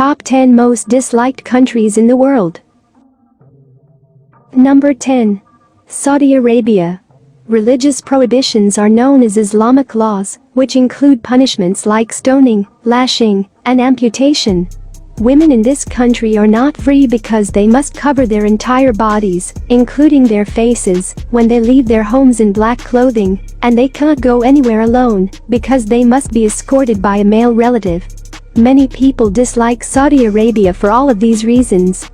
top 10 most disliked countries in the world. Number 10. Saudi Arabia. Religious prohibitions are known as Islamic laws, which include punishments like stoning, lashing, and amputation. Women in this country are not free because they must cover their entire bodies, including their faces, when they leave their homes in black clothing, and they cannot go anywhere alone because they must be escorted by a male relative. Many people dislike Saudi Arabia for all of these reasons.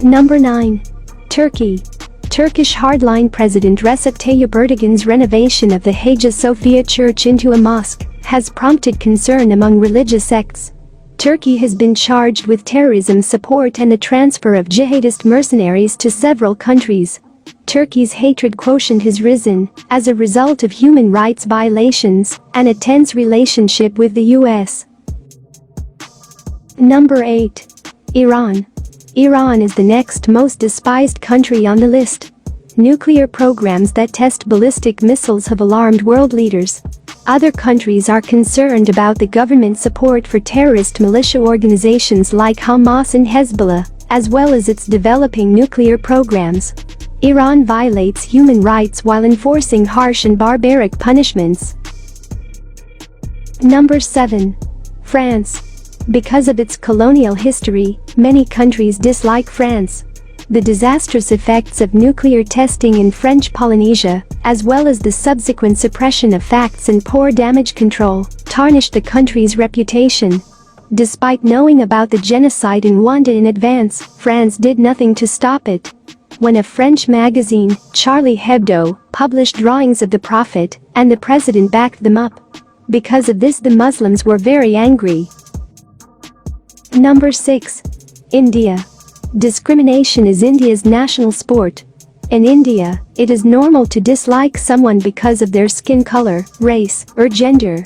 Number 9. Turkey. Turkish hardline President Recep Tayyip Erdogan's renovation of the Hagia Sophia Church into a mosque has prompted concern among religious sects. Turkey has been charged with terrorism support and the transfer of jihadist mercenaries to several countries. Turkey's hatred quotient has risen as a result of human rights violations and a tense relationship with the US. Number 8. Iran. Iran is the next most despised country on the list. Nuclear programs that test ballistic missiles have alarmed world leaders. Other countries are concerned about the government's support for terrorist militia organizations like Hamas and Hezbollah, as well as its developing nuclear programs. Iran violates human rights while enforcing harsh and barbaric punishments. Number 7. France. Because of its colonial history, many countries dislike France. The disastrous effects of nuclear testing in French Polynesia, as well as the subsequent suppression of facts and poor damage control, tarnished the country's reputation. Despite knowing about the genocide in Rwanda in advance, France did nothing to stop it. When a French magazine, Charlie Hebdo, published drawings of the Prophet, and the president backed them up. Because of this, the Muslims were very angry. Number 6. India. Discrimination is India's national sport. In India, it is normal to dislike someone because of their skin color, race, or gender.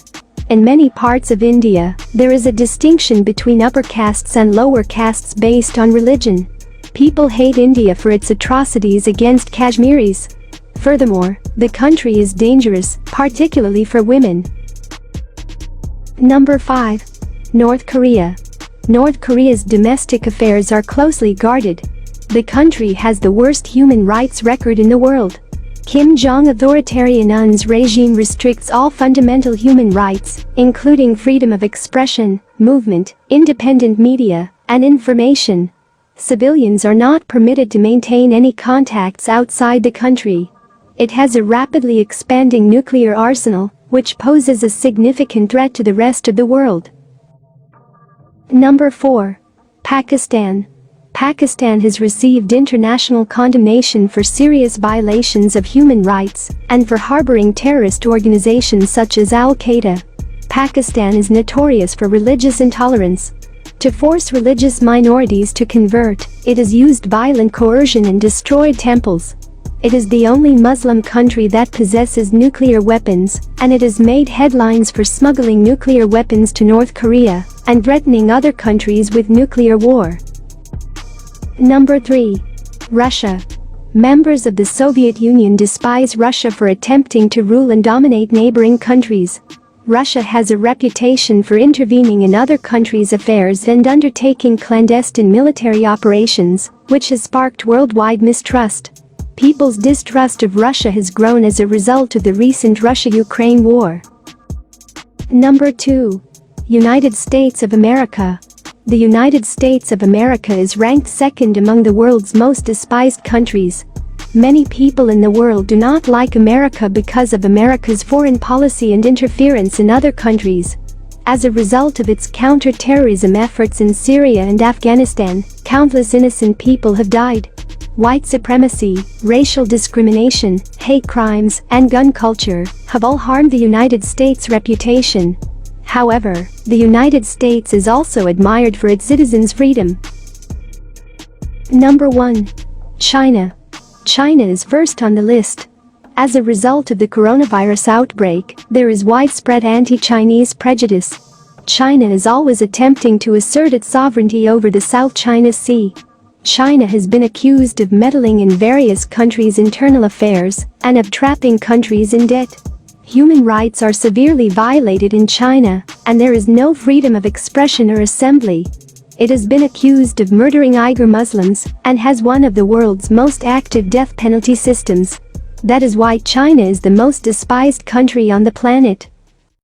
In many parts of India, there is a distinction between upper castes and lower castes based on religion. People hate India for its atrocities against Kashmiris. Furthermore, the country is dangerous, particularly for women. Number 5. North Korea. North Korea's domestic affairs are closely guarded. The country has the worst human rights record in the world. Kim Jong authoritarian's regime restricts all fundamental human rights, including freedom of expression, movement, independent media, and information. Civilians are not permitted to maintain any contacts outside the country. It has a rapidly expanding nuclear arsenal, which poses a significant threat to the rest of the world. Number 4. Pakistan. Pakistan has received international condemnation for serious violations of human rights and for harboring terrorist organizations such as Al-Qaeda. Pakistan is notorious for religious intolerance. To force religious minorities to convert, it has used violent coercion and destroyed temples. It is the only Muslim country that possesses nuclear weapons, and it has made headlines for smuggling nuclear weapons to North Korea and threatening other countries with nuclear war. Number 3. Russia. Members of the Soviet Union despise Russia for attempting to rule and dominate neighboring countries. Russia has a reputation for intervening in other countries' affairs and undertaking clandestine military operations, which has sparked worldwide mistrust. People's distrust of Russia has grown as a result of the recent Russia-Ukraine war. Number 2. United States of America. The United States of America is ranked second among the world's most despised countries. Many people in the world do not like America because of America's foreign policy and interference in other countries. As a result of its counter-terrorism efforts in Syria and Afghanistan, countless innocent people have died. White supremacy, racial discrimination, hate crimes, and gun culture have all harmed the United States' reputation. However, the United States is also admired for its citizens' freedom. Number 1. China. China is first on the list. As a result of the coronavirus outbreak, there is widespread anti-Chinese prejudice. China is always attempting to assert its sovereignty over the South China Sea. China has been accused of meddling in various countries' internal affairs and of trapping countries in debt. Human rights are severely violated in China, and there is no freedom of expression or assembly. It has been accused of murdering Uyghur Muslims and has one of the world's most active death penalty systems. That is why China is the most despised country on the planet.